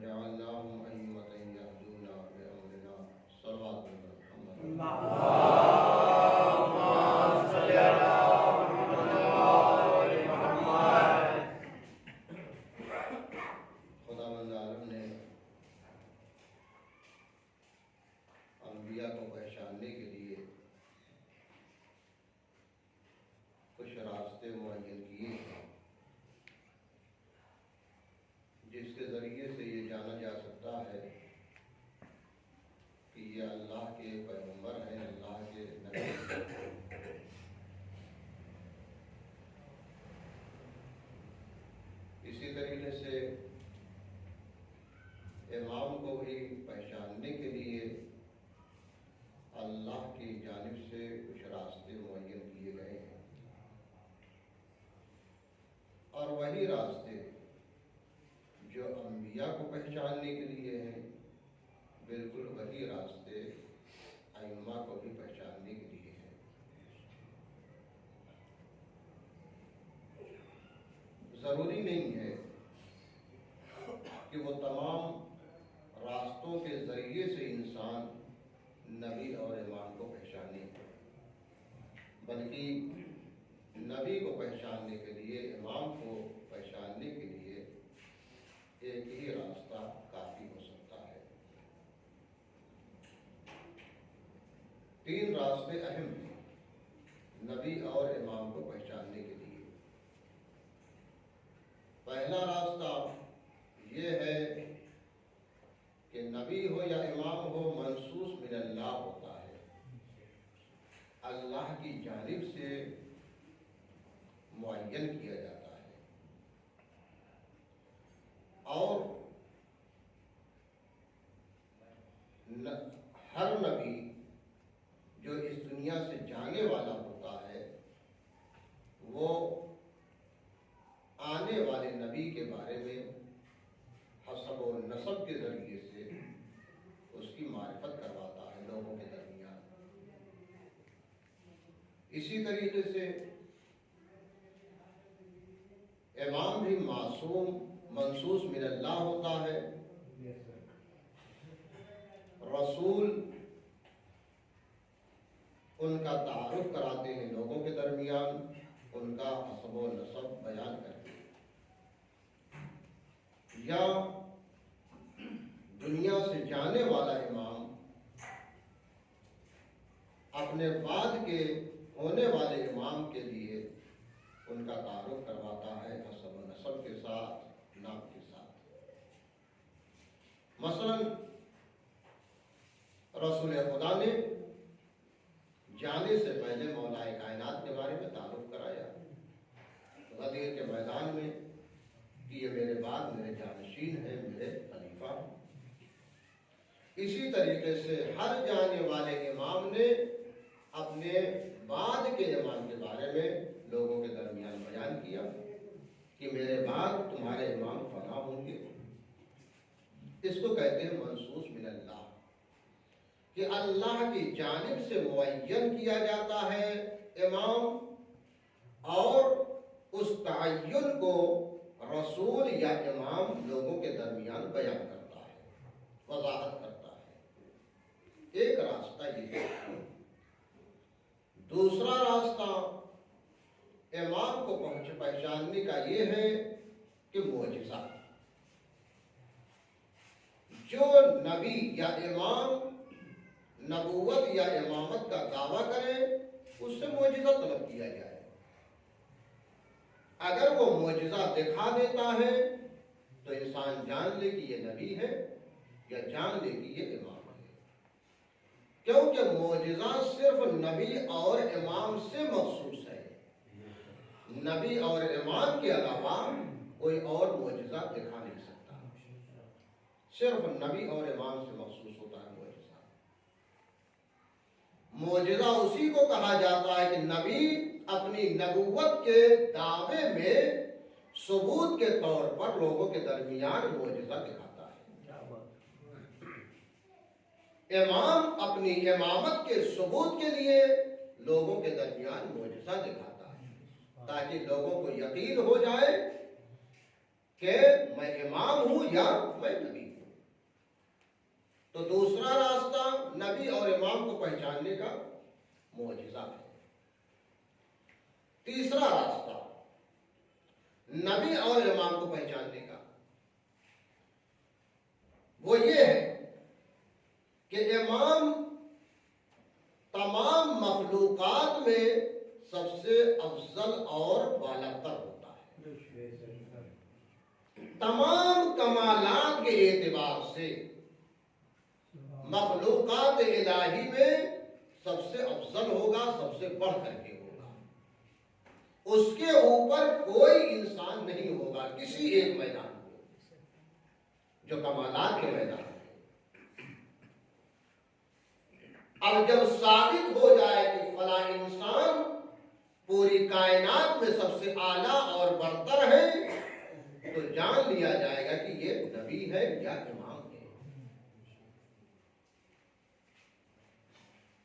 वजअलनाहुम अइम्मतन यहदूना बिअमरिना सल्लल्लाहु अलैहि वसल्लम। खुदावंद आलम ने अंबिया को पहचानने के लिए कुछ रास्ते मुअय्यन किए हैं, जिसके ज़रिए से ये जाना जा सकता है कि ये अल्लाह के पैगंबर हैं, अल्लाह के नबी हैं। इसी तरीके से इमाम को भी पहचानने के लिए अल्लाह की जानिब से कुछ रास्ते मुअय्यन किए गए हैं, और वही रास्ते जो अंबिया को पहचानने के लिए हैं, बिल्कुल वही रास्ते अइम्मा को भी पहचानने के लिए हैं। ज़रूरी नहीं है कि वो तमाम रास्तों के ज़रिए से इंसान नबी और इमाम को पहचाने, बल्कि नबी को पहचानने के लिए, इमाम को पहचानने के लिए एक ही रास्ता काफ़ी हो सकता है। 3 रास्ते अहम हैं नबी और इमाम को पहचानने के लिए। पहला रास्ता ये है कि नबी हो या इमाम हो, मनसूस मिनल्लाह होता है, अल्लाह की जानिब से मुअय्यन किया जाता है। और हर नबी जो इस दुनिया से जाने वाला होता है, वो आने वाले नबी के बारे में हसब और नसब के ज़रिए से उसकी मारिफत करवाता है लोगों के दरमियान। इसी तरीके से इमाम भी मासूम मनसूस मिनल्लाह होता है, रसूल उनका तारुफ कराते हैं लोगों के दरमियान, उनका हसब और नसब बयान करते हैं। या दुनिया से जाने वाला इमाम अपने बाद के होने वाले इमाम के लिए उनका तारुफ करवाता है हसब और नसब के साथ, नाम के साथ। मसलन रसूल खुदा ने जाने से पहले मौलाए कायनात के बारे में तारुफ कराया गदीर के मैदान में कि ये मेरे बाद मेरे जानशीन है, मेरे खलीफा। इसी तरीके से हर जाने वाले इमाम ने अपने बाद के इमाम के बारे में लोगों के दरमियान बयान किया कि मेरे बाद तुम्हारे इमाम फना होंगे। इसको कहते हैं मनसूस मिनल्लाह, कि अल्लाह की जानिब से मुअय्यन किया जाता है इमाम, और उस तअय्युन को रसूल या इमाम लोगों के दरमियान बयान करता है, वज़ाहत करता है। एक रास्ता ये है। दूसरा रास्ता इमाम को पहचानने का ये है कि मुअजिज़ा, जो नबी या इमाम नबूवत या इमामत का दावा करे, उससे मुअजिज़ा तलब किया जाए। अगर वो मुअजिज़ा दिखा देता है तो इंसान जान ले कि ये नबी है, या जान ले कि ये इमाम है, क्योंकि मुअजिज़ा सिर्फ नबी और इमाम से मखसूस है। नबी और इमाम के अलावा कोई और मुअजिज़ा दिखा नहीं सकता, सिर्फ नबी और इमाम से मखसूस होता है मुअजिज़ा। मुअजिज़ा उसी को कहा जाता है कि नबी अपनी नबूवत के दावे में सबूत के तौर पर लोगों के दरमियान मुअजिज़ा दिखाता है। इमाम अपनी इमामत के सबूत के लिए लोगों के दरमियान मुअजिज़ा दिखाता है, ताकि लोगों को यकीन हो जाए कि मैं इमाम हूं या मैं नबी हूं। तो दूसरा रास्ता नबी और इमाम को पहचानने का मौजज़ा है। तीसरा रास्ता नबी और इमाम को पहचानने का वो ये है कि इमाम तमाम मखलूकात में सबसे अफजल और बालातर होता है। तमाम कमालात के एतबार से मखलूकात इलाही में सबसे अफजल होगा, सबसे बढ़ करके होगा। उसके ऊपर कोई इंसान नहीं होगा किसी एक मैदान में, जो कमालात के मैदान में। अब जब साबित हो जाए कि फला इंसान पूरी कायनात में सबसे आला और बरतर है, तो जान लिया जाएगा कि ये नबी है या इमाम है।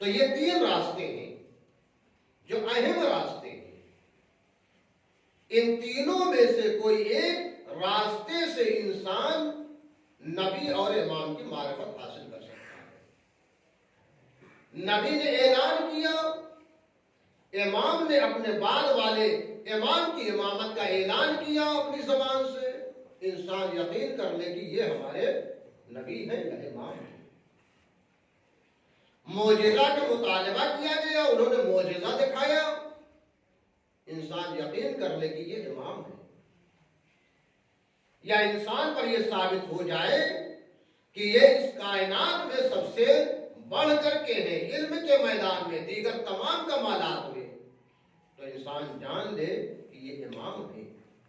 तो ये तीन रास्ते हैं जो अहम रास्ते हैं। इन तीनों में से कोई एक रास्ते से इंसान नबी और इमाम की मारिफत हासिल कर सकता है। नबी ने ऐलान किया, इमाम ने अपने बाद वाले इमाम की इमामत का ऐलान किया अपनी ज़बान से, इंसान यकीन कर ले कि ये हमारे नबी है या इमाम है। मौजिज़ा का मुतालबा किया गया, उन्होंने मौजिज़ा दिखाया, इंसान यकीन कर ले कि ये इमाम है। या इंसान पर यह साबित हो जाए कि ये इस कायनात में सबसे बढ़ करके है, इल्म के मैदान में, दीगर तमाम कमालात में, तो इंसान जान ले कि ये इमाम है,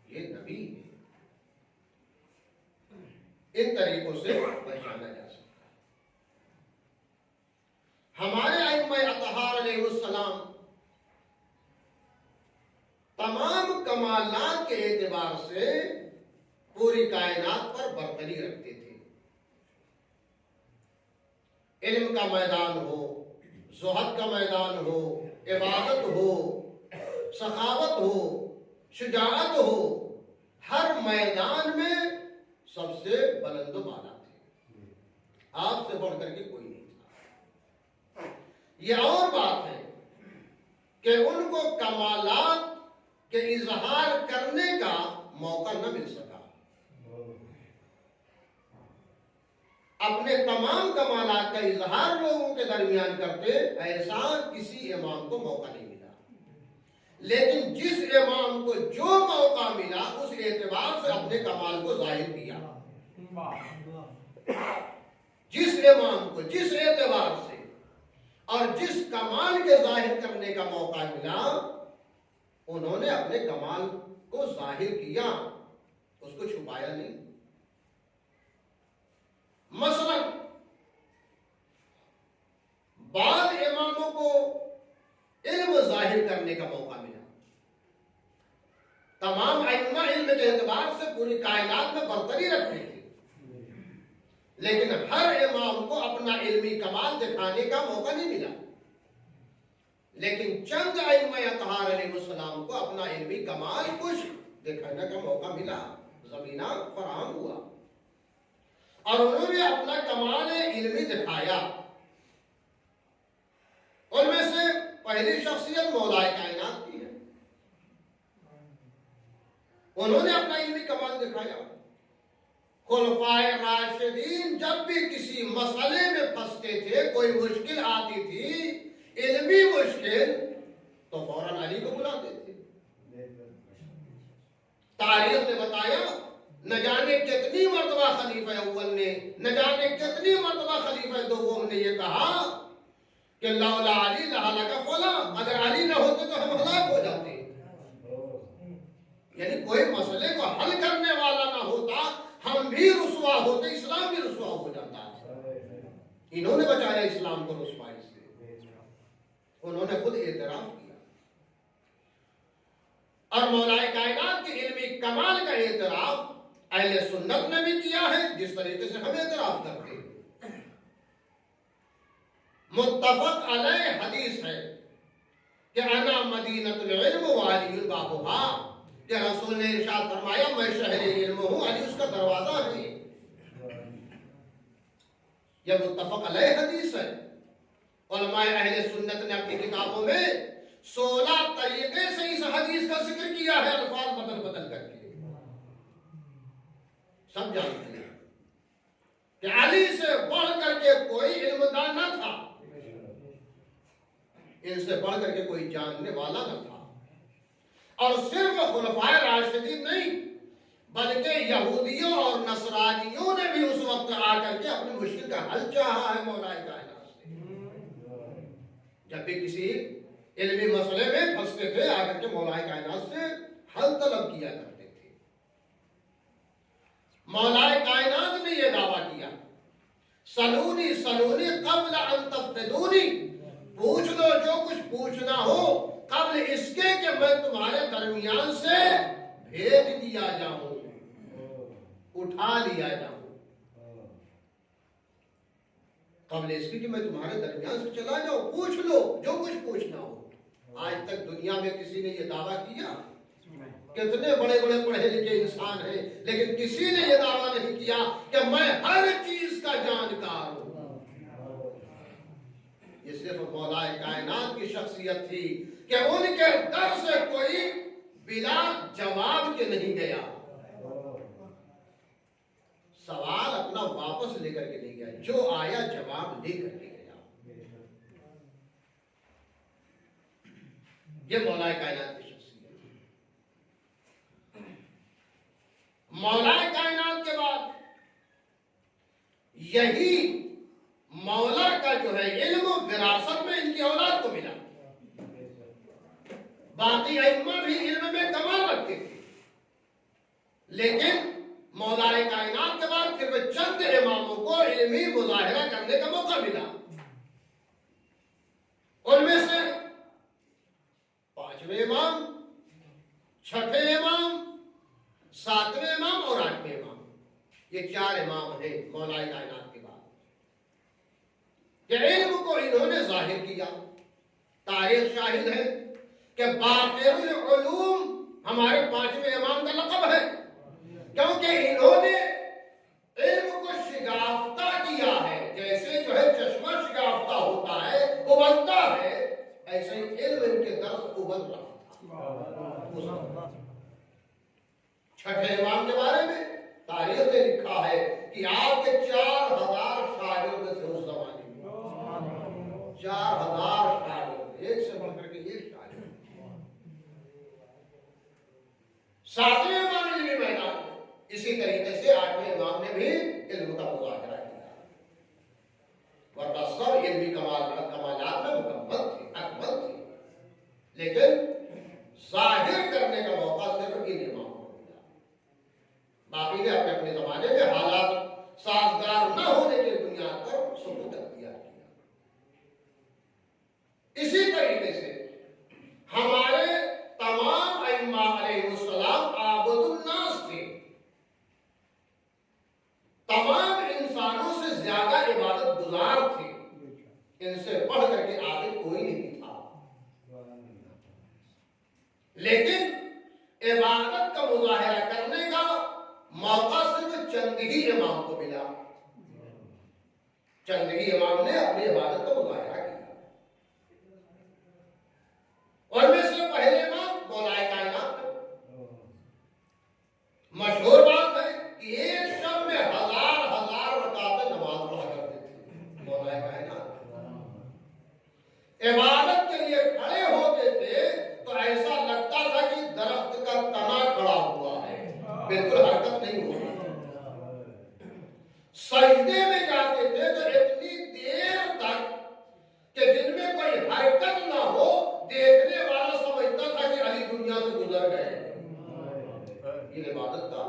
ये नबी है। इन तरीकों से पहचाना जा सकता है। हमारे अइम्मा अतहार अलैहिस्सलाम तमाम कमालात के एतबार से पूरी कायनात पर बरतरी रखते थे। इल्म का मैदान हो, ज़ुहद का मैदान हो, इबादत हो, सखावत हो, शुजाअत हो, हर मैदान में सबसे बुलंद बाला थे। आपसे बढ़कर के कोई नहीं था। यह और बात है कि उनको कमालात के इजहार करने का मौका न मिल सका। अपने तमाम कमालात का इजहार लोगों के दरमियान करते, ऐसा किसी इमाम को मौका नहीं मिला। लेकिन जिस इमाम को जो मौका मिला, उस एतबार से अपने कमाल को जाहिर किया। जिस इमाम को जिस एतबार से और जिस कमाल के जाहिर करने का मौका मिला, उन्होंने अपने कमाल को जाहिर किया, उसको छुपाया नहीं। मसलन बाद इमामों को इल्म जाहिर करने का मौका मिला। तमाम अइम्मा इल्म के एतबार से पूरी कायनात में बरतरी रखते थे, लेकिन हर इमाम को अपना इल्मी कमाल दिखाने का मौका नहीं मिला। लेकिन चंद अइम्मा अतहार अलैहिस्सलाम को अपना इल्मी कमाल कुछ दिखाने का मौका मिला, ज़मीना फराहम हुआ और उन्होंने अपना कमाल इल्मी दिखाया। उनमें से पहली शख्सियत मौलाए कायनात की है। उन्होंने अपना इल्मी कमाल दिखाया। खुलफाए राशिदीन जब भी किसी मसले में फंसते थे, कोई मुश्किल आती थी, इल्मी मुश्किल, तो फौरन अली को बुलाते थे। तारीख ने बताया, न जाने कितनी मर्तबा खलीफा अव्वल ने, न जाने कितनी मर्तबा खलीफा दोम ने ये कहा कि लौला अली लहलका फला, अगर अली न होते तो हम हलाक हो जाते। यानी कोई मसले को हल करने वाला ना होता, हम भी रुसवा होते, इस्लाम भी रुसवा हो जाता। इन्होंने बचाया इस्लाम को रुसवाई से, उन्होंने खुद एतराफ किया। और मौलाए कायनात के इल्मी कमाल का एतराफ अहले सुन्नत ने भी किया है, जिस तरीके से हम एतराफ करते हैं। मुत्तफक अलैह हदीस है कि अना मदीनतुल इल्म व अली बाबुहा, कि रसूल ने इरशाद फरमाया, मैं शहर इल्म हूं, अली उसका दरवाजा है। यह मुत्तफक अलैह हदीस है। उलमाए अहले सुन्नत ने अपनी किताबों में 16 तरीके से इस हदीस का जिक्र किया है, अल्फाज बदल बदल करके। सब जानते हैं कि अली से बढ़ करके कोई इल्मदान न था, इनसे बढ़ करके कोई जानने वाला न था। और सिर्फ खुलफाए राशिदीन नहीं, बल्कि यहूदियों और नसरानियों ने भी उस वक्त आकर के अपनी मुश्किल का हल चाहा है मौलाए कायनात से। जब भी किसी इल्मी मसले में फंसते थे, आकर के मौलाए कायनात से हल तलब किया करते थे। मौलाए कायनात ने यह दावा किया, सलूनी सलूनी कब्ल अन तफ्तिदूनी, पूछ लो जो कुछ पूछना हो कब्ल इसके कि मैं तुम्हारे दरमियान से भेज दिया जाऊं, उठा लिया जाऊं। कब्ल इसके कि मैं तुम्हारे दरमियान से चला जाऊं, पूछ लो जो कुछ पूछना हो। आज तक दुनिया में किसी ने यह दावा किया? कितने बड़े बड़े पढ़े लिखे इंसान हैं, लेकिन किसी ने यह दावा नहीं किया कि मैं हर चीज का जानकार हूं। ये सिर्फ मौलाए कायनात की शख्सियत थी कि उनके दर से कोई बिना जवाब के नहीं गया, सवाल अपना वापस लेकर के नहीं गया, जो आया जवाब लेकर के गया। ये मौलाए कायनात की शख्सियत थी। मौलाए कायनात के बाद यही मौला का जो है इल्म विरासत में इनकी औलाद को मिला। बाकी अइम्मा भी इल्म में कमाल रखते थे, लेकिन मौलाए कायनात के बाद सिर्फ चंद इमामों को इल्मी मुजाहिरा करने का मौका मिला। उनमें से 5वें इमाम, 6ठे इमाम, 7वें इमाम और 8वें इमाम, ये 4 इमाम हैं मौलाए कायनात के बाद। कि इल्म को इन्होंने जाहिर किया। तारीख शाहिद है कि बाक़िरुल उलूम हमारे 5वें इमाम का लक़ब है, क्योंकि इन्होंने इल्म को शिगाफ्ता किया है। जैसे जो है चश्मा शिगाफ्ता होता है, उबलता है, ऐसे ही इल्म इनके दर्स उबल रहा था। 6ठे इमाम के बारे में तारीख ने लिखा है कि आपके 4000 शागिर्द थे उस जमाने में। 4000 शागिर्द, एक से बढ़कर के एक शागिर्द। 7वें इमाम इल्मी मैदान में, इसी तरीके से 8वें इमाम ने भी इल्म का मुज़ाहिरा किया। वरना सब इल्मी कमालात में मुकम्मल थे, अकमल थे, लेकिन जाहिर करने का मौका सिर्फ इन इमामों को मिला। बाकी ने अपने अपने जमाने में हालात साजगार न होने की बुनियाद पर सबूत अख्तियार किया। इसी तरीके से हमारे तमाम अइम्मा अलैहिस्सलाम आबुदुन्नास थे। तमाम इंसानों से ज्यादा इबादत गुजार थे, इनसे बढ़ करके आबिद कोई नहीं था। लेकिन इबादत का मुजाहिरा करने का मौका सिर्फ चंद ही इमाम को मिला। चंद ही इमाम ने अपनी इबादत का मुजाहिरा किया। और में से पहले इमाम मौलाए कायनात। मशहूर बात है कि एक शब में 1000 रकातें नमाज पढ़ा करते थे मौलाए कायनात। इबादत के लिए खड़े होते थे तो ऐसा लगता था कि दरख्त का तना खड़ा हुआ है, बिल्कुल हरकत नहीं हो रही। सजदे में जाते थे तो इतनी देर तक कि जिनमें कोई हरकत ना हो, देखने वाला समझता था कि अली दुनिया से गुजर गए। ये इबादत का था।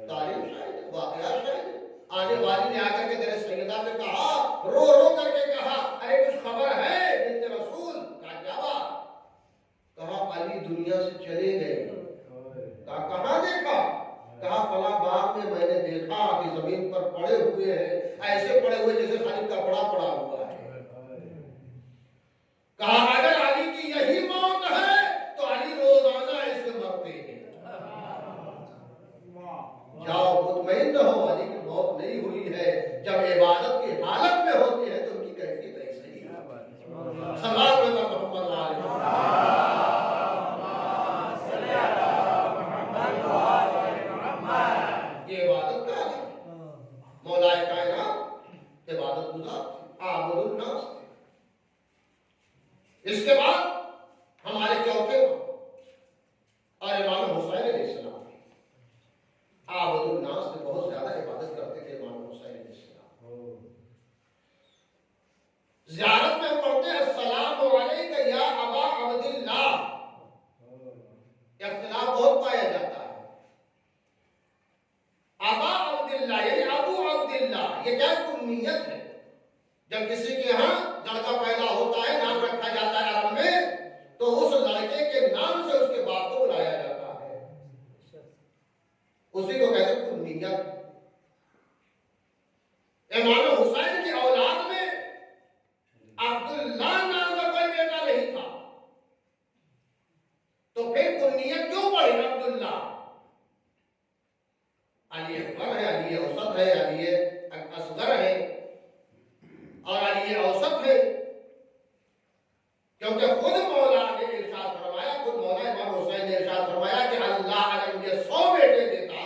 तारीफ शायद, वाकया शायद। आने वाली ने आकर के तेरे सैयदा ने कहा, रो रो करके कहा, अरे कुछ खबर है बिन्ते रसूल? क्या बात? कहा अली दुनिया से चले गए। कहाँ देखा? कहा फला बाग में मैंने देखा कि जमीन पर पड़े हुए हैं, ऐसे पड़े हुए जैसे खाली कपड़ा पड़ा हुआ है। कहा अगर अली की यही मौत है तो अली रोजाना ऐसे मरते हैं। जाओ मुतमईन रहो, अली की मौत नहीं हुई है। जब इबादत के इबादत गुजार थे, आबुदुन नास थे। इसके बाद हमारे चौथे और इमाम हुसैन अलैहिस्सलाम, आबुदुन नास थे, बहुत ज्यादा इबादत करते थे इमाम हुसैन अलैहिस्सलाम। ज़ियारत में पढ़ते हैं अस्सलामु अलैका या अबा अब्दिल्लाह, इख्तिलाफ बहुत पाया जाता है। अबा अब्दिल्लाह यानी अबू अब्दिल्लाह, ये क्या कुन्नियत है। जब किसी के यहाँ लड़का पैदा होता है, नाम रखा जाता है अरब में, तो उस लड़के के नाम से उसके बाप को बुलाया जाता है, उसी को कहते हैं कुन्नियत। इमाम हुसैन की औलाद में अब्दुल्ला नाम का कोई बेटा नहीं था, तो फिर कुन्नियत क्यों पड़ी अब्दुल्ला? अली अकबर है, अली औसत है, अली असगर है और अली औसत है, क्योंकि खुद मौला ने इरशाद फरमाया, खुद मौला इमाम हुसैन ने इरशाद फरमाया कि अल्लाह अगर मुझे 100 बेटे देता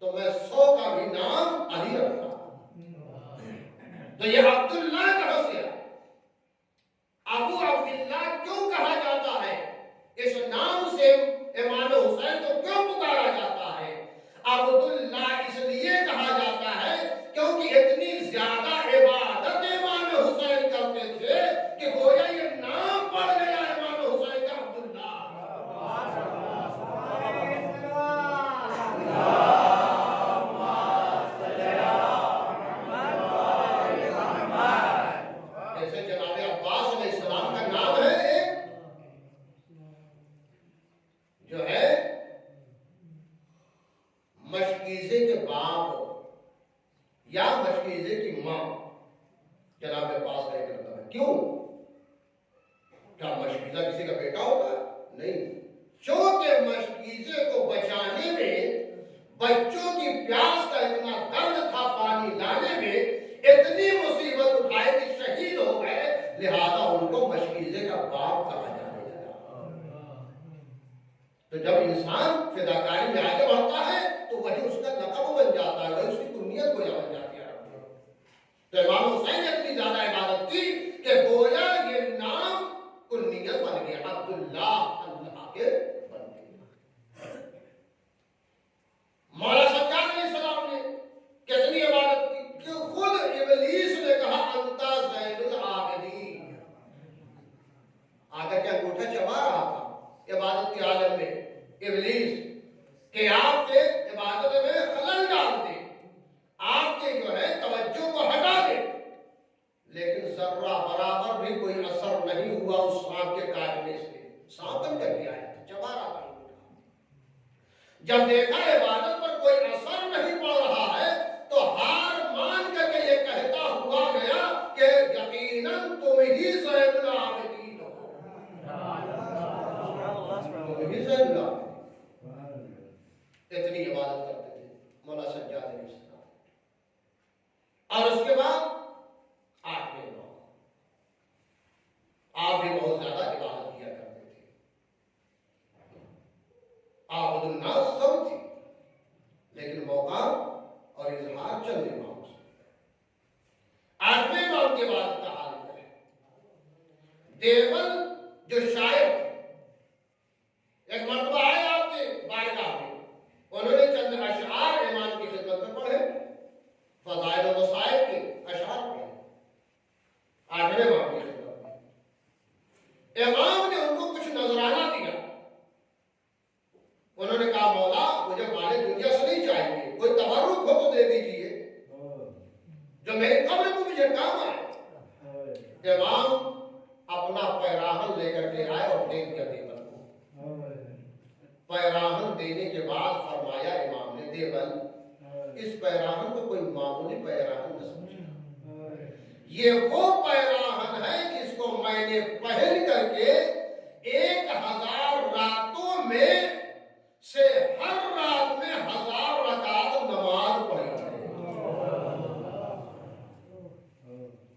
तो मैं 100 का भी नाम अली रखता। तो ये अब्दुल्ला कहां से आया? अबू अब्दुल्ला क्यों कहा जाता है? इस नाम से इमाम हुसैन को क्यों पुकारा जाता है? अब्दुल्ला इसलिए कहा जाता है क्योंकि इतनी ज्यादा इबादत इमाम हुसैन करते थे कि गोया ये नाम पड़ गया इमाम हुसैन का अब्दुल्ला। जैसे जनाब अब्बास अलैहिस्सलाम का नाम है एक, जो है मशकीज़े के बाप या मशकीज़े की मां, जनाब अब्बास का एक लड़का है। क्यों? क्या मशकीज़ा किसी का बेटा होता है? नहीं, क्योंकि मशकीज़े को बचाने में बच्चों की प्यास का इतना दर्द था, पानी लाने में इतनी मुसीबत उठाए कि शहीद हो गए, लिहाजा उनको मशकीज़े का बाप कहा जाने लगा। तो जब इंसान फिदाकारी में आगे बढ़ता है तो वही उसका लक़ब बन जाता है, वही उसकी कुन्नियत गोया बन जाती है। तो इमाम हुसैन ने इतनी ज्यादा इबादत की कि गोया ये नाम कुन्नियत बन गया, अब्दुल्ला अल्लाह के बन गया। मौला सज्जाद अलैहिस्सलाम ने कितनी इबादत की कि खुद इब्लीस ने कहा अंता ज़ैनुल आबिदीन, आकर के अंगूठा चबा रहा था इबादत के आलम में इब्लीस कि आपके इबादत में खलल डाल दे, आपके जो है तवज्जो को हटा दे, लेकिन जर्रा बराबर भी कोई असर नहीं हुआ उस सांप के काटने से। सांप बन करके आया था, चबा रहा था। जब देखा इबादत पर कोई असर नहीं पड़ रहा है तो हार मान करके ये कहता हुआ गया कि यकीनन तुम ही ज़ैनुल आबिदीन हो, तुम ही ज़ैनुल आबिदीन। इतनी इबादत करते थे मौला सज्जाद अलैहिस्सलाम। और उसके बाद 8वें इमाम, आप भी बहुत ज्यादा इबादत किया करते थे, आबुदुन नास सब थी, लेकिन मौका और इजहार चंद इमाम से। 8वें इमाम के बाद का हाल है, देवबंद जो शायर थे, एक मरतबा आए आपके बारगाह में, उन्होंने चंद अशआर इमाम की खिदमत में पढ़े, फज़ाइल व मसाइल के अशआर पढ़े 8वें इमाम की खिदमत में। इमाम ने उनको कुछ नजराना दिया, उन्होंने कहा मौला मुझे माले दुनिया से नहीं चाहिए, कोई तबर्रुक हो तो दे दीजिए जो मेरी कब्र को मुझे काम आए। इमाम अपना पैराहन लेकर के आए और दे दिया देवबंद को। पैराहन देने के बाद फरमाया इमाम ने, देवबंद इस पैराहन को कोई मामूली पैराहन न समझे, ये वो पैराहन है जिसको मैंने पहन करके 1000 रातों में से हर रात में 1000 रकात नमाज पढ़ी है।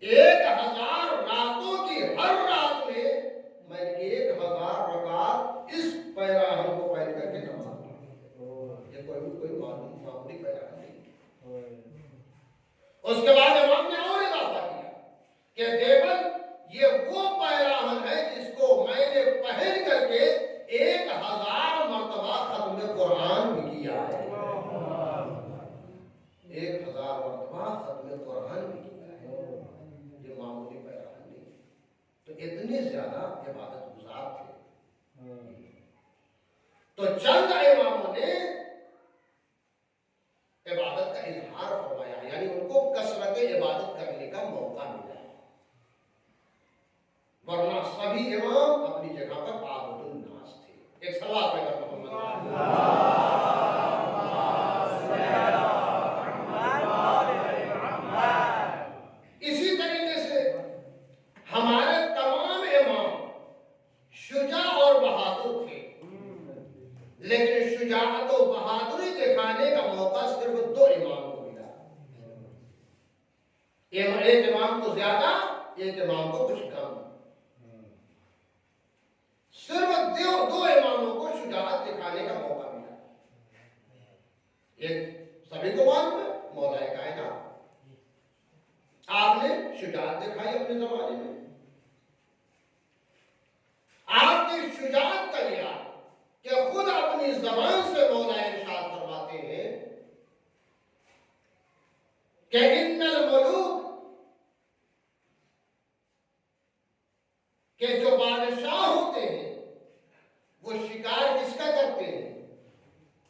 1000 रातों की हर रात में मैंने 1000 रकात इस पैराहन को पहन करके नमाज पढ़ी। ये कोई मामूली पैराहन नहीं। उसके बाद इमाम ने और इतने ज्यादा इबादत गुजार थे। तो चंद इमामों ने इबादत का इजहार फरमाया, यानी उनको कसरत इबादत करने का मौका मिला, वरना सभी इमाम अपनी जगह पर आबुदुन नास थे। एक सवाल पैदा करता हूं, इसी तरीके से हमारे तमाम इमाम शुजा और बहादुर थे, लेकिन शुजाअत और बहादुरी दिखाने का मौका सिर्फ दो इमाम को मिला। एक इमाम को ज्यादा, एक इमाम को कुछ कम। सिर्फ दो इमामों को शुजाअत दिखाने का मौका मिला। एक सभी को मालूम है, मौलाए कायनात, आपने शुजाअत दिखाई अपने जमाने में। आपकी शुजाअत का लिया कि खुद अपनी जबान से मौला इरशाद फरमाते हैं कि इन्नल मलूक, के जो बादशाह होते हैं वो शिकार किसका करते हैं?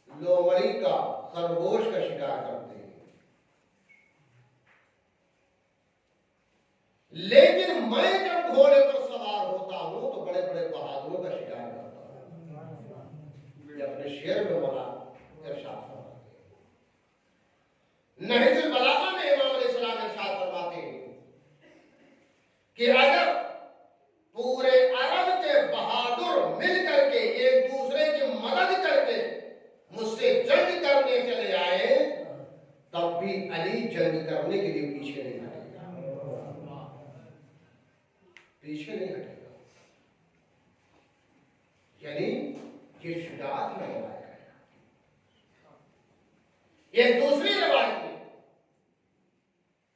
लोमड़ी का, खरगोश का शिकार करते हैं। लेकिन मैं जब घोड़े पर सवार होता हूं तो बड़े बड़े बहादुरों का शिकार करता हूं। ये अपने शेर में मौला इरशाद फरमाते हैं। नहजुल बलागा में इमाम अलैहिस्सलाम इरशाद फरमाते हैं कि अगर पूरे अरब के बहादुर मिल करके एक दूसरे की मदद करके मुझसे जंग करने चले आए, तब भी अली जंग करने के लिए पीछे नहीं हटेगा, पीछे नहीं हटेगा। यानी ये शुजाअत में रवायत है। एक दूसरी रवायत में,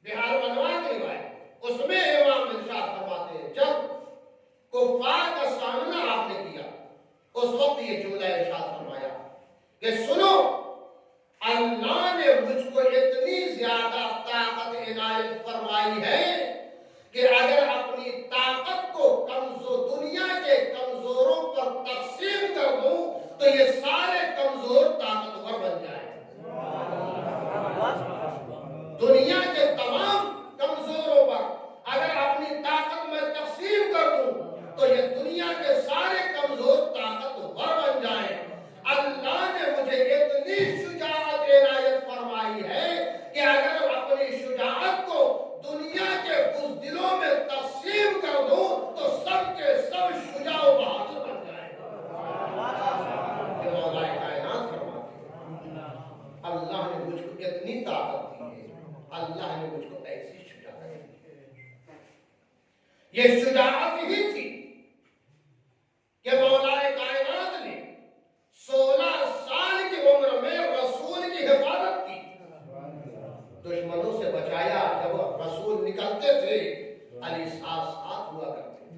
बिहार बनवा की रिवायत, उसमें इमाम इरशाद फरमाते हैं जब कुफार का सामना आपने किया, उस वक्त ये जुमला इरशाद फरमाया कि सुनो, अल्लाह ने मुझको इतनी ज्यादा ताकत इनायत फरमाई है कि अगर अपनी ताकत को दुनिया के कमजोरों पर तकसीम कर दूं तो ये सारे कमजोर ताकतवर बन जाए। दुनिया के तमाम कमजोरों पर अगर अपनी ताकत में तकसीम कर दूं तो ये दुनिया के सारे कमजोर ताकतवर बन जाए। अल्लाह ने मुझे इतनी शुजाअत इनायत फरमाई है कि अगर अपनी शुजाअत को दुनिया के बुज़दिलों में तकसीम कर दूं तो सबके सब शुजाअ बहादुर बन जाए। मौलाए कायनात फरमाते हैं अल्लाह ने मुझको इतनी ताकत दी है, अल्लाह ने मुझको ऐसी शुजाअत दी है। ये शुजाअत ही थी कि मौलाए कायनात ने 16 साल की उम्र में रसूल की हिफाजत की, दुश्मनों से बचाया। जब रसूल निकलते थे अली साथ साथ हुआ करते थे,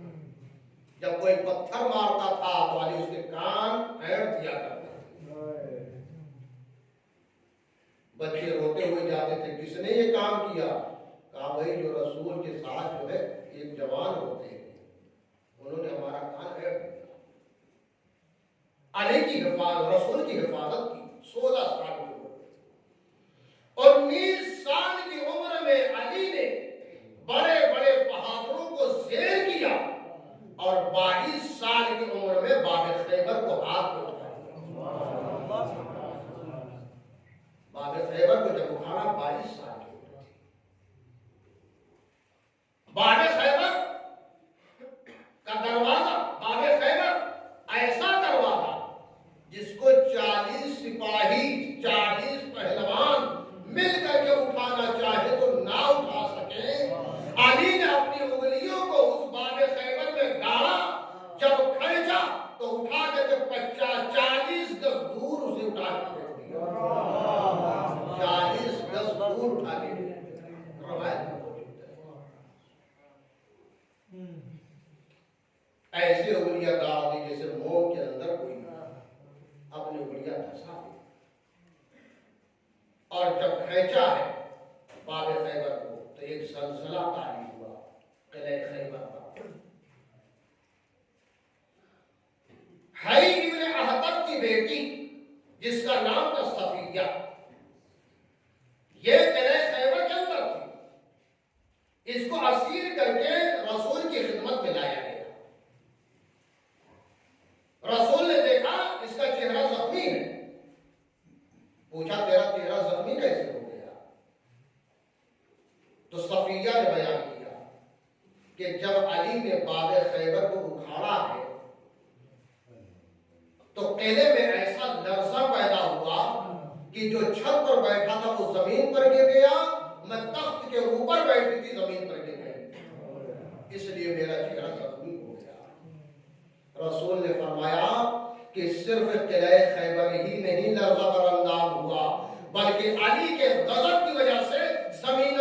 जब कोई पत्थर मारता था तो अली उसके कान फेंट दिया करते थे। बच्चे रोते हुए जाते थे, किसने ये काम किया? कहा भाई जो रसूल के साथ जो है एक जवान होते हैं, उन्होंने हमारा कान फेंट दिया। अली की हिफाजत, रसूल की हिफाजत की 16 साल की उम्र। 19 साल की उम्र में अली ने बड़े बड़े बहादुरों को जेर किया और 22 साल की उम्र में बाबे खैबर को हाथ में उठाया। बाबे खैबर को जब उठाना 22 साल की उम्र थी। बाबे खैबर का दरवाजा, बाबे खैबर ऐसा दरवाजा जिसको 40 सिपाही, 40 पहलवान मिल करके उठाना चाहे तो ना उठा सके। अली ने अपनी उंगलियों को उस बाबे खैबर में गाड़ा, जब खींचा तो उठा करके 40 गज दूर उसे उठा के फेंक दिया। 40 गज दूर उठा के रवायत में मौजूद है। ऐसे उंगलियां गाड़ दी जैसे मोम के अंदर कोई अपनी उंगलियां धंसा दी, और जब खींचा है बाबे खैबर को तो एक जलजला तारी हुआ किले खैबर पर। हई इब्न अहतब की बेटी जिसका नाम था सफिया, ये किले खैबर के अंदर थी। इसको असीर करके रसूल की खिदमत में लाया गया। रसूल ने देखा इसका चेहरा जख्मी है, पूछा तेरा चेहरा जख्मी कैसे हो गया? तो सफिया ने बयान किया कि जब अली ने बाबे खैबर को उखाड़ा है तो किले में ऐसा लर्जा पैदा हुआ कि जो छत पर बैठा था वो जमीन पर गिर गया, मैं तख्त के ऊपर बैठी थी जमीन पर गिर गई, इसलिए मेरा चेहरा जख्मी हो गया। रसूल ने फरमाया कि सिर्फ किले खैबर ही नहीं लर्जा बरअंदाज हुआ, बल्कि अली के गजब की वजह से जमीन व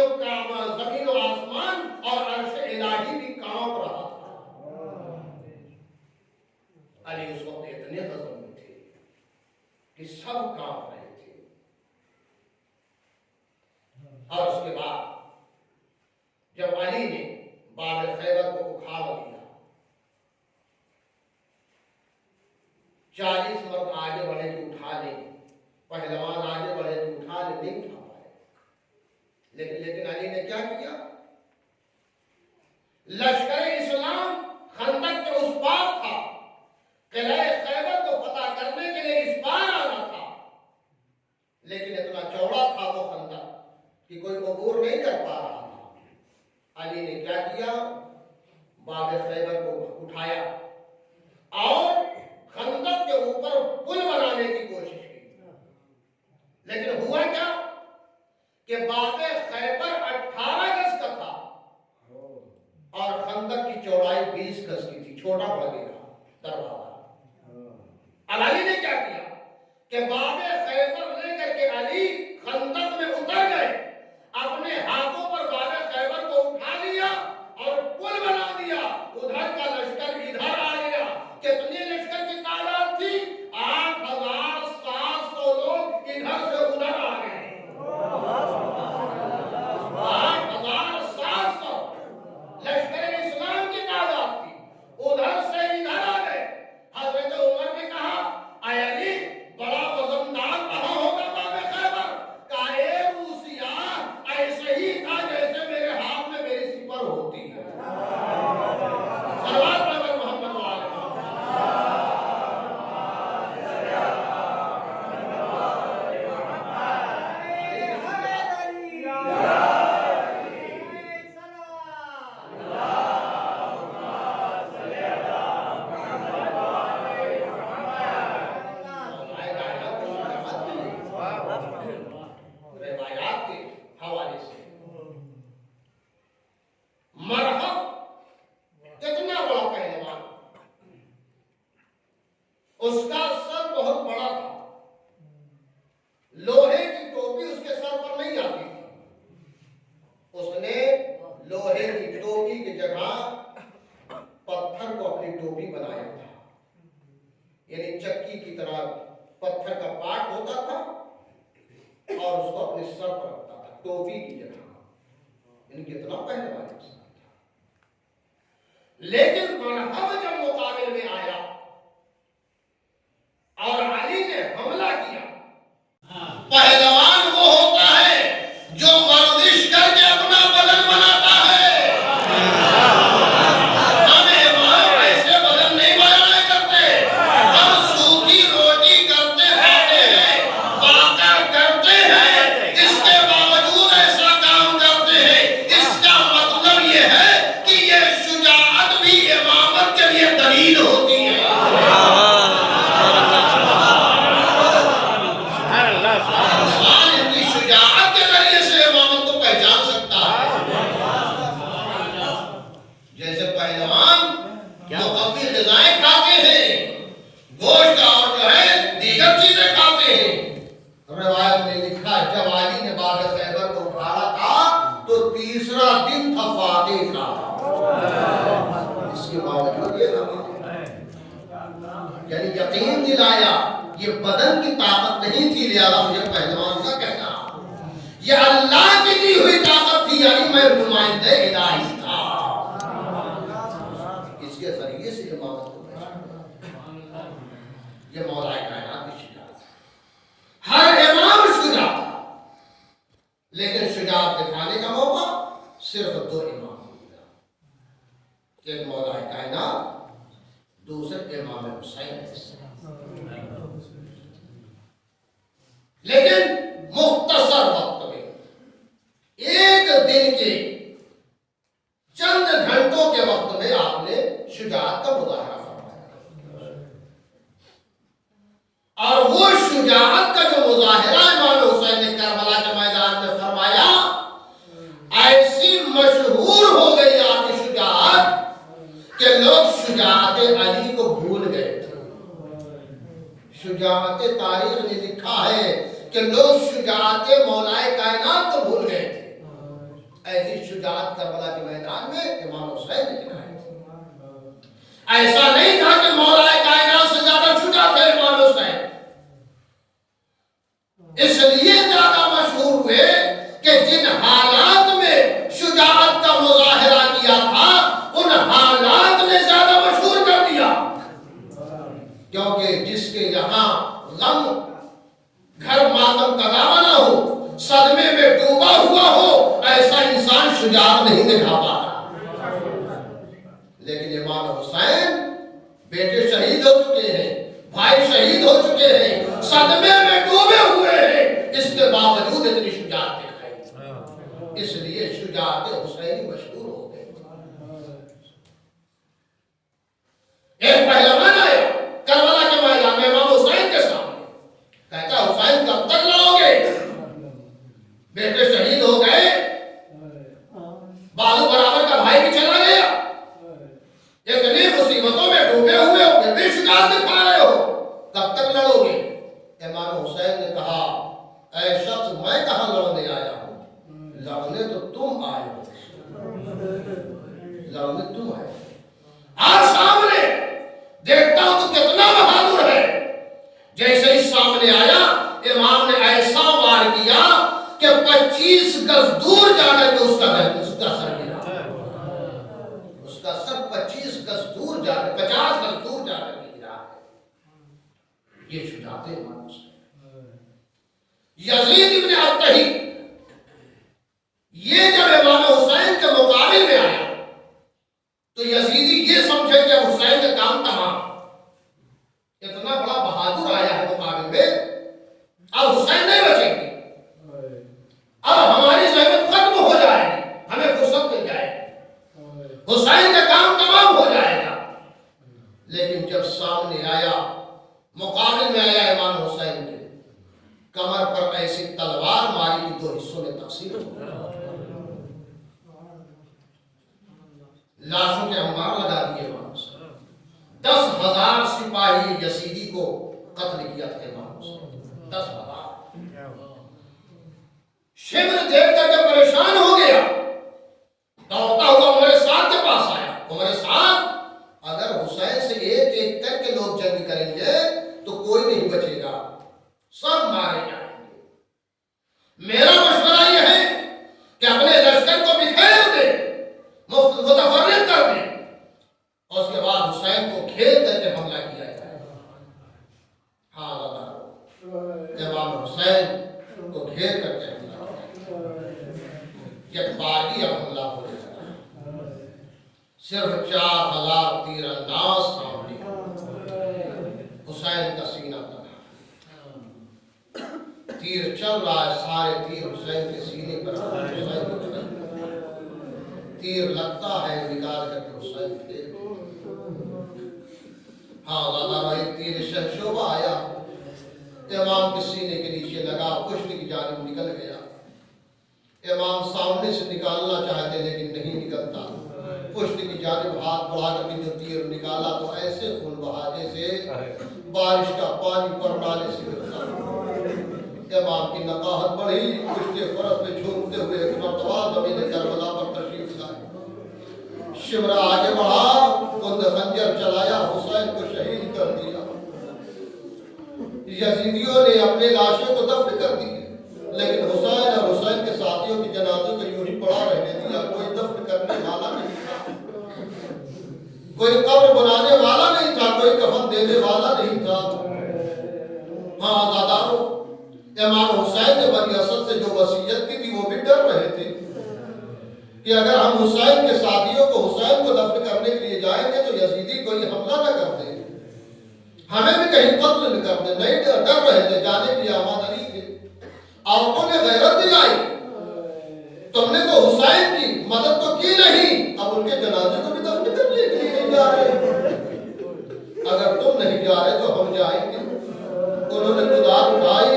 आसमान और अर्श इलाही भी कांप रहा था। अली उस वक्त इतने गजब में थे कि सब कांप रहे थे। और उसके बाद जब अली ने बाब खैबर को उखाड़ लिया, 40 मर्द आगे बढ़े कि उठा ले, पहलवान आगे बढ़े कि उठा ले, नहीं उठा पाए। लेकिन अली ने क्या किया? लश्कर इस्लाम खंदक के उस पार था, किले खैबर को फतह करने के लिए इस पार आना था, लेकिन इतना चौड़ा था वो खंदक कि कोई अबूर नहीं कर पा रहा था। अली ने क्या किया? बाब खैबर को उठाया और खंदक के ऊपर पुल बनाने की कोशिश की। लेकिन हुआ क्या कि बाब खैबर 18 गज का था और खंदक की चौड़ाई 20 गज की थी, छोटा पड़ गया दरवाजा। अली ने क्या किया कि बाब खैबर लेकर के अली खंदक में उतर गए, अपने हाथों पर बाब खैबर को उठा लिया और पुल बना दिया। उधर का लश्कर इधर आ गया। कितने लश्कर की तादाद थी? 8700 लोग इधर से उधर आ गए। 8700 लश्कर इस्लाम की तादाद थी, उधर से इधर आ गए। हजरत उमर ने कहा, अली बड़ा वजनदार कहां होगा बाब खैबर? का एक रूसिया ऐसे ही था जैसे मेरे हाथ में मेरी सिपर होती है। सल्लल्लाहु अलैहि मोहम्मद वाले रिवायात के हवाले से मरहब कितना बड़ा पहलवान, उसका सर बहुत बड़ा था, लोहे की टोपी उसके सर पर नहीं आती थी। उसने लोहे की टोपी की जगह पत्थर को अपनी टोपी बनाया था, यानी चक्की की तरह पत्थर का पार्ट होता था और उसको अपने सर पर रखता था टोपी की जगह। कितना पहलवान इंसान था। लेकिन मरहब जब मुकाबले में आया और अली ने हमला किया, पहलवान वो होता है जो वर्जिश करके अपना बदन बनाता है। हमें वहां ऐसे बदन नहीं बनाया करते, हम सूखी रोटी करते खाते हैं, वाक़ा करते हैं, इसके बावजूद ऐसा काम करते हैं। इसका मतलब ये है कि ये शुजाअत भी इमामत के लिए दलील होती है। इनकी शुजाअत के जरिए से इमामत को पहचान सकता है। जैसे पहलवान जो अपनी ग़िज़ाएं खाते हैं, गोश्त और जो है दीगर चीजें खाते हैं। रिवायत में लिखा जब अली ने बाब खैबर को उठाया था तो तीसरा दिन था फातिह का, इसके बावजूद ये यानी यकीन दिलाया ये बदन की ताकत नहीं थी, लिहाजा मुझे पहलवान का कहना, ये अल्लाह की दी हुई ताकत थी, यानी मैं नुमाइंदे इलाही था। इसके जरिए से इमामत को ये मौला कायनात की शुजाअत है। हर इमाम शुजा था, लेकिन शुजाअत दिखाने का मौका सिर्फ दो इमाम को मिला, एक मौला कायनात, दूसरे इमाम हुसैन। लेकिन मुख्तसर वक्त में, एक दिन के चंद घंटों के वक्त में आपने शुजाअत का मुजाहरा फरमाया, और वो शुजाअत का जो मुजाहरा इमाम हुसैन ने करबला के मैदान में फरमाया, ऐसी मशहूर हो गई आपकी शुजाअत कि लोग शुजाअत अली को भूल गए थे। शुजाअत तारीख ने लिखा है कि लोग शुजाअत मौलाए कायनात को भूल गए थे। ऐसी शुजाअत करबला के मैदान में इमाम हुसैन ने दिखाई थी। ऐसा नहीं था कि मौलाए कायनात से ज्यादा शुजा थे इमाम हुसैन, इसलिए ज्यादा मशहूर हुए कि जिन हालात में शुजाअत का मुजाहिरा किया था, उन हालात ने ज्यादा मशहूर कर दिया। क्योंकि जिसके यहाँ गम घर मातम का दावा ना हो, सदमे में डूबा हुआ हो, ऐसा इंसान शुजाअत नहीं दिखा पाता। लेकिन इमाम हुसैन बेटे शहीद हो चुके हैं, भाई शहीद हो चुके हैं, सदमे में डूबे हुए हैं, इसके बावजूद इतनी शुजाअत दिखाई, इसलिए शुजाअत हुसैनी मशहूर हो गए। एक पहलवान आया करबला के मैदान में इमाम हुसैन के सामने, कहता हुसैन कब तक लाओगे, बेटे शहीद हो गए, बालू बराबर का भाई भी चला गया, इतनी मुसीबतों में डूबे हुए हो, फिर भी शुजाअत दिखा रहे हो, कब तक लड़ोगे। इमाम हुसैन ने कहा, ऐ शख्स, मैं कहां लड़ने आया हूं, लड़ने तो तुम आए हो, लड़ने तुम आए। आज सामने देखता हूं तो कितना बहादुर है। जैसे ही सामने आया, इमाम ने ऐसा वार किया कि 25 गज दूर जाकर के उसका सर गिरा, उसका सर 25 गज दूर जाकर, 50 गज दूर जाकर के गिरा है। ये शुजाअत इमाम हुसैन। यजीद इब्न अत्तही, ये जब इमाम हुसैन के मुकाबिल में आया तो यजीदी ये समझे कि हुसैन का काम तमाम, इतना बड़ा बहादुर आया है मुकाबिल में, अब हुसैन नहीं बचेंगे, अब हमारी जहमत खत्म हो जाएगी, हमें फुर्सत मिल जाएगी, हुसैन का काम तमाम हो जाएगा। लेकिन जब सामने आया, मुकाबिल में आया इमाम हुसैन के, कमर पर ऐसी तलवार मारी कि 2 हिस्सों में तकसीम हो गया, लाशों के अंबार लगा दिए। 10,000 सिपाही यजीदी को कत्ल किया था इमाम हुसैन, 10,000। शिमर देख करके परेशान हो गया, दौड़ता हुआ उमर साद के पास आया। उमर साद, अगर हुसैन से एक एक करके लोग जंग करेंगे तो कोई नहीं बचेगा, सब मारे जाएंगे। मेरा मशवरा यह है कि अपने लश्कर को बिखेर दे, मुतफर्रिक कर दे, और उसके बाद हुसैन को घेर करके हमला किया जाए। हाँ दादा, इमाम हुसैन को घेर करके हमला किया, एक बागी अब हमला हो जाएगा। सिर्फ 4,000 तीरंदाज सामने, हुसैन का सीना तना, तीर चल रहा है, सारे तीर हुसैन के सीने पर, हुसैन के बदन तीर लगता है, निकाल करके हुसैन फेंक। हाँ दादा भाई, तीर शोभा आया, इमाम के सीने के नीचे लगा, पुष्ट की जानिब निकल गया। इमाम सामने से निकालना चाहते लेकिन नहीं निकलता, पुष्ट की जानिब हाथ बढ़ा करके जो तीर निकाला तो ऐसे खून बहा जैसे बारिश का पानी परनाले से गिरता। इमाम की नकाहत बढ़ी, पुष्ट फरस में झूमते हुए एक मरतबा ज़मीन करबला पर तशरीफ लाए। शिमरा आगे बढ़ा, खुद खंजर चलाया, हुसैन को शहीद कर दिया। यजीदियों ने अपने लाशों को दफन कर दिए, लेकिन हुसैन और हुसैन के साथियों की जनाजे को यूं ही पड़ा रहने दिया। कोई दफन करने वाला नहीं था, कोई कब्र बनाने वाला नहीं था, कोई कफन देने वाला नहीं था। अगर हम हुसैन के साथियों को हुसैन को दफन करने के लिए जाएंगे तो यजीदी कोई हमला न कर दे, हमें भी कहीं कत्ल न कर दे। नहीं डर रहे थे, जाने के लिए आमादनी थे। औरतों ने गैरत दिलाई, तुमने तो हुसैन की मदद तो की नहीं, अब उनके जनाजे को भी दफन करने के लिए नहीं जा रहे। अगर तुम नहीं जा रहे तो हम जाएंगे। उन्होंने कुदार उठाई,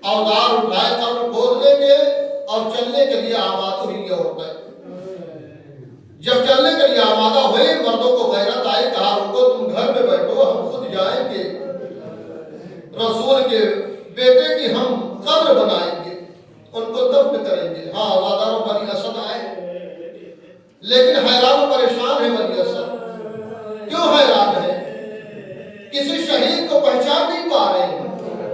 औजार उठाए, कब्र खोदने के और चलने के लिए आमादा हुई औरतें। जब चलने के लिए आमादा हुए, मर्दों को गैरत आई, कहा रुको, तुम घर में बैठो, हम खुद जाएंगे, रसूल के बेटे की हम कब्र बनाएंगे, उनको दफन करेंगे। हाँ, वादारों बनी असद आए, लेकिन हैरान परेशान है बनी असद। क्यों हैरान है? किसी शहीद को पहचान नहीं पा रहे,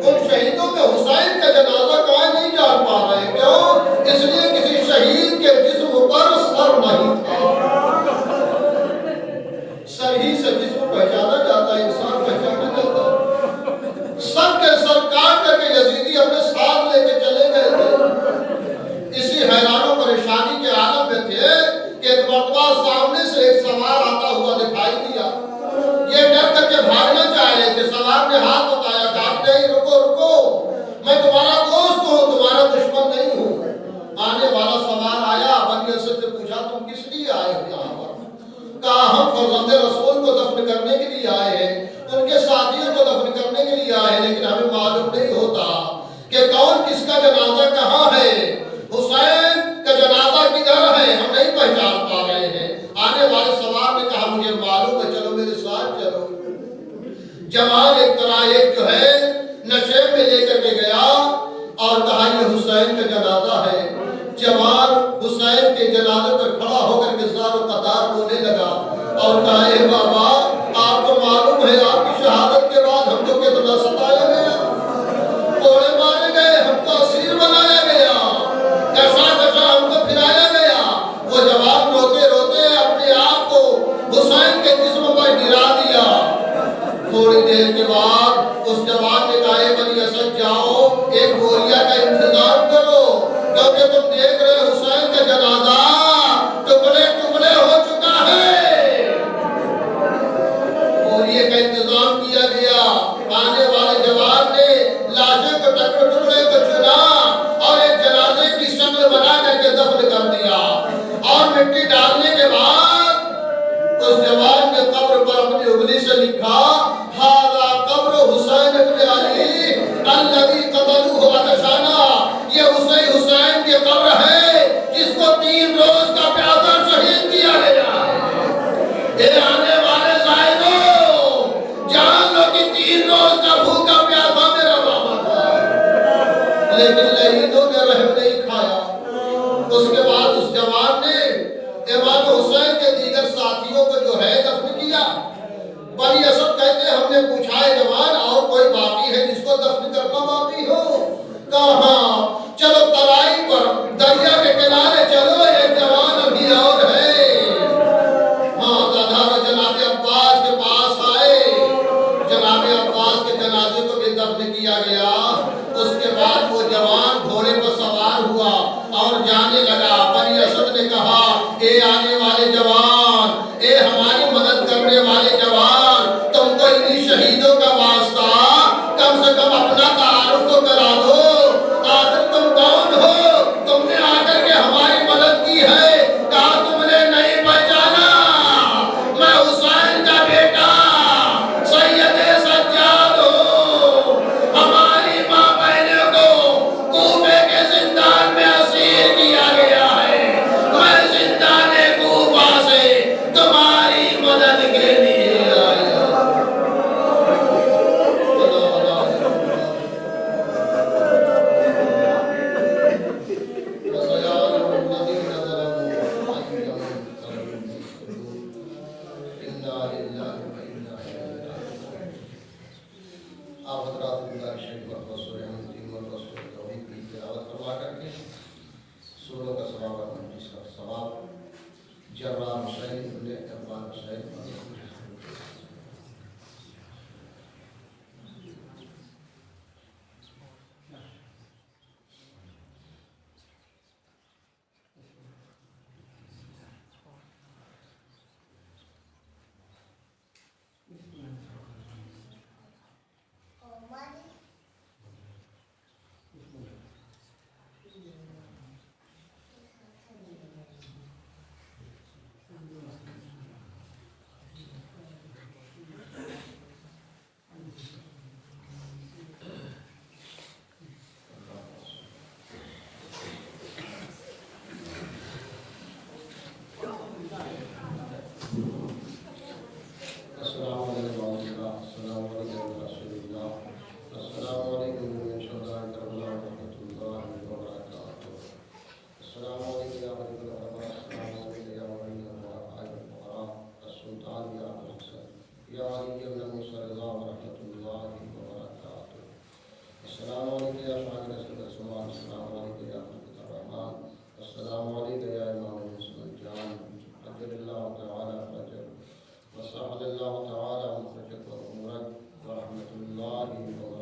उन शहीदों में हुसैन का जनाजा कहाँ नहीं जान पा रहे। क्यों? इसलिए किसी शहीद के जिस्म पर सर नहीं था। सर ही से जिस्म पहचाना जाता है, इंसान पहचाना जाता है। सर के सर काट करके यजीदी अपने साथ लेके चले गए थे। इसी हैरानों परेशानी के आलम में थे कि एक मर्तबा सामने से एक सवार आता हुआ दिखाई दिया। ये डर करके भागना चाह रहे थे। सवार ने हाथ बताया, कहा नहीं, रुको रुको, मैं तुम्हारा दोस्त हूँ, तुम्हारा दुश्मन नहीं हूँ। आने वाला सवार आया, बनी असद से पूछा, तुम किस लिए आए हो यहाँ पर? कहा, हम फर्जंदे रसूल को दफन करने के लिए आए हैं, उनके साथियों को दफन करने के लिए आए हैं, लेकिन हमें मालूम नहीं होता कि कौन किसका जनाजा कहाँ है, हुसैन का जनाजा किधर है, हम नहीं पहचान पा रहे हैं। आने वाले सवार ने कहा, मुझे मालूम है, चलो मेरे साथ चलो। जवान एक तरह एक जो है नशे में लेकर के गया और कहा, ये हुसैन का जनाजा है। जवान हुसैन के जनाजे पर खड़ा होकर के सारों कतार रोने लगा और कहा, हे बाबा, आपको मालूम है आपकी शहादत के बाद हमको कितना सताया गया, कोड़े मारे गए, हमको असीर बनाया गया, कैसा कैसा हमको फिराया गया। वो जवान रोते रोते अपने आप को हुसैन के जिस्म पर गिरा दिया। थोड़ी देर के बाद उस जवान ने कहा, बनी असद जाओ, एक बोरिया का इंतजाम करो, क्योंकि तुम देख रहे हुसैन का जनाजा टुकड़े टुकड़े हो चुका है। बोरिये का इंतजाम किया गया। आने वाले जवान ने लाशें को टुकड़े टुकड़े को चुना और एक जनाजे की शक्ल बना करके दफन कर दिया। और मिट्टी डालने के बाद उस जवान ने कब्र पर अपनी उंगली से लिखा, हादा कब्र हुसैन इब्न अली अल्लज़ी क़तलूहु अतशाना। ये हुसैन की कब्र है जिसको 3 रोज का प्यासा शहीद किया गया है। ये आने वाले ज़ाहिदों, जान लो कि 3 रोज का भूखा प्यासा मेरा बाबा था, लेकिन लहीदों ने रहम नहीं खाया। उसके बाद उस जवान ने इमाम हुसैन के दीगर साथियों को जो है दफन किया। बनी असद कहते, हमने पूछा, है जवान और कोई बाकी है जिसको दफन करना बाकी हो? कहा, चलो तराई पर दरिया के किनारे चलो, एक जवान अभी और है। हाँ, दादा जनाब अब्बास के पास आए, जनाब अब्बास के जनाजे को भी दफन किया गया। उसके बाद वो जवान घोड़े पर सवार हुआ और जाने लगा। बनी असद ने कहा, ए आने वाले जवान, ए हमारी मदद करने वाले जवान, तुमको इन्हीं शहीदों का वास्ता, कम से कम अपना तारुफ तो करा दो। आखिर तुम कौन हो? तुमने आकर के हमारी मदद की है। कहा, तुमने नहीं पहचाना, मैं हुसैन का बेटा सैयद सज्जाद हूँ। हमारी माँ बहनों को कूफे के जिंदान में असीर किया गया है। मैं जिंदाने कूफा से तुम्हारी मदद के लिए आया। रहमतुल्लाहि व